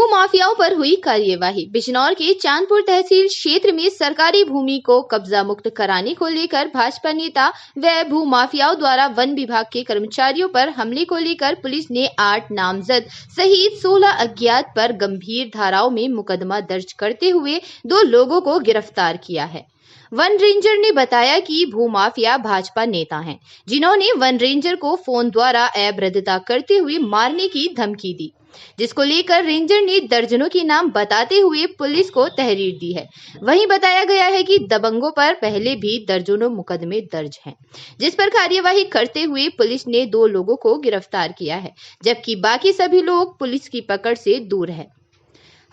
भू माफियाओं पर हुई कार्यवाही। बिजनौर के चांदपुर तहसील क्षेत्र में सरकारी भूमि को कब्जा मुक्त कराने को लेकर भाजपा नेता व भू माफियाओं द्वारा वन विभाग के कर्मचारियों पर हमले को लेकर पुलिस ने 8 नामजद सहित 16 अज्ञात पर गंभीर धाराओं में मुकदमा दर्ज करते हुए 2 लोगों को गिरफ्तार किया है। वन रेंजर ने बताया कि भूमाफिया भाजपा नेता हैं, जिन्होंने वन रेंजर को फोन द्वारा अभद्रता करते हुए मारने की धमकी दी, जिसको लेकर रेंजर ने दर्जनों के नाम बताते हुए पुलिस को तहरीर दी है। वहीं बताया गया है कि दबंगों पर पहले भी दर्जनों मुकदमे दर्ज हैं, जिस पर कार्यवाही करते हुए पुलिस ने 2 लोगों को गिरफ्तार किया है, जबकि बाकी सभी लोग पुलिस की पकड़ से दूर है।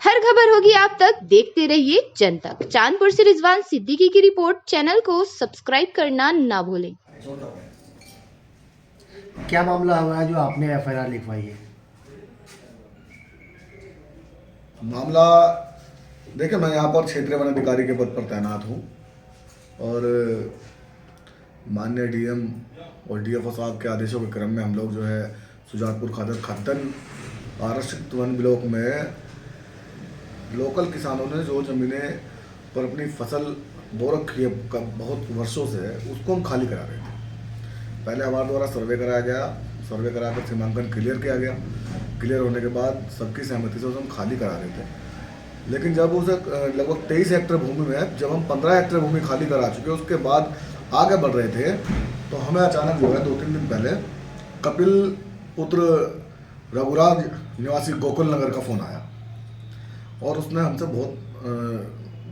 हर खबर होगी आप तक, देखते रहिए जन तक। चांदपुर से रिजवान सिद्दीकी की रिपोर्ट। चैनल को सब्सक्राइब करना ना भूलें। क्या मामला हुआ है जो आपने एफआईआर लिखवाई है? मामला देखिए, मैं यहाँ पर क्षेत्रीय वन अधिकारी के पद पर तैनात हूँ और माननीय डीएम और डीएफओ साहब के आदेशों के क्रम में हम लोग जो है सुजानपुर खादर खद्दन आरक्षित वन ब्लॉक में लोकल किसानों ने जो ज़मीनें पर अपनी फसल बो रखी है बहुत वर्षों से, उसको हम खाली करा रहे थे। पहले हमारे द्वारा सर्वे कराया गया, सर्वे करा कर सीमांकन क्लियर किया गया। क्लियर होने के बाद सबकी सहमति से उसे हम खाली करा रहे थे। लेकिन जब उसे लगभग 23 हेक्टेयर भूमि में जब हम 15 हेक्टेयर भूमि खाली करा चुके, उसके बाद आगे बढ़ रहे थे, तो हमें अचानक जो है 2-3 दिन पहले कपिल पुत्र रघुराज निवासी गोकुल नगर का फ़ोन आया और उसने हमसे बहुत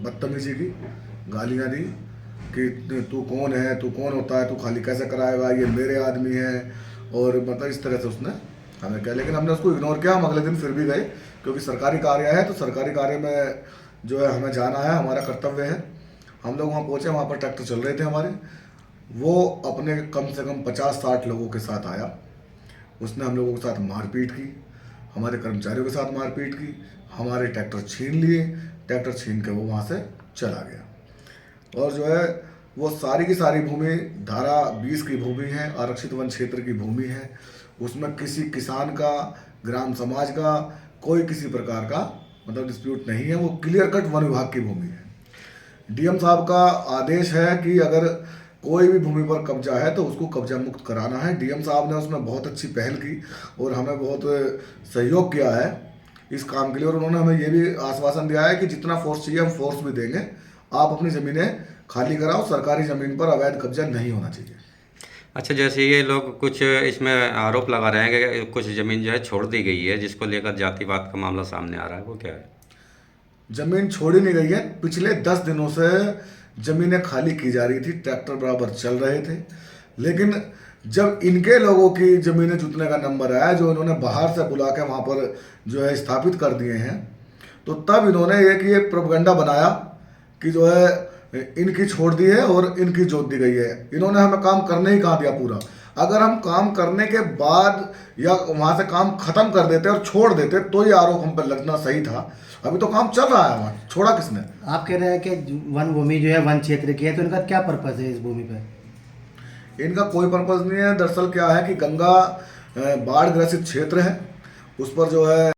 बदतमीजी की, गालियाँ दी कि तू कौन है, तू कौन होता है, तू खाली कैसे कराएगा, ये मेरे आदमी है, और मतलब इस तरह से उसने हमें कहा। लेकिन हमने उसको इग्नोर किया। हम अगले दिन फिर भी गए, क्योंकि सरकारी कार्य है, तो सरकारी कार्य में जो है हमें जाना है, हमारा कर्तव्य है। हम लोग वहाँ पहुँचे, वहाँ पर ट्रैक्टर चल रहे थे हमारे। वो अपने कम से कम 50-60 लोगों के साथ आया। उसने हम लोगों के साथ मारपीट की, हमारे कर्मचारियों के साथ मारपीट की, हमारे ट्रैक्टर छीन लिए। ट्रैक्टर छीन के वो वहाँ से चला गया। और जो है वो सारी की सारी भूमि धारा 20 की भूमि है, आरक्षित वन क्षेत्र की भूमि है। उसमें किसी किसान का, ग्राम समाज का कोई किसी प्रकार का मतलब डिस्प्यूट नहीं है। वो क्लियर कट वन विभाग की भूमि है। डीएम साहब का आदेश है कि अगर कोई भी भूमि पर कब्जा है तो उसको कब्जा मुक्त कराना है। डीएम साहब ने उसमें बहुत अच्छी पहल की और हमें बहुत सहयोग किया है इस काम के लिए। और उन्होंने हमें ये भी आश्वासन दिया है कि जितना फोर्स चाहिए हम फोर्स भी देंगे, आप अपनी ज़मीनें खाली कराओ, सरकारी ज़मीन पर अवैध कब्जा नहीं होना चाहिए। अच्छा, जैसे ये लोग कुछ इसमें आरोप लगा रहे हैं कि कुछ ज़मीन जो है छोड़ दी गई है, जिसको लेकर जातिवाद का मामला सामने आ रहा है, वो क्या है? ज़मीन छोड़ी नहीं गई है। पिछले 10 दिनों से ज़मीनें खाली की जा रही थी, ट्रैक्टर बराबर चल रहे थे। लेकिन जब इनके लोगों की ज़मीनें जुटने का नंबर आया, जो इन्होंने बाहर से बुला के वहाँ पर जो है स्थापित कर दिए हैं, तो तब इन्होंने ये प्रोपगंडा बनाया कि जो है इनकी छोड़ दी है और इनकी जोत दी गई है। इन्होंने हमें काम करने ही कहा दिया पूरा। अगर हम काम करने के बाद या वहाँ से काम ख़त्म कर देते और छोड़ देते तो ये आरोप हम पर लगना सही था। अभी तो काम चल रहा है, वहाँ छोड़ा किसने? आप कह रहे हैं कि वन भूमि जो है वन क्षेत्र की है, तो इनका क्या पर्पज़ है इस भूमि पर? इनका कोई पर्पज़ नहीं है। दरअसल क्या है कि गंगा बाढ़ ग्रसित क्षेत्र है, उस पर जो है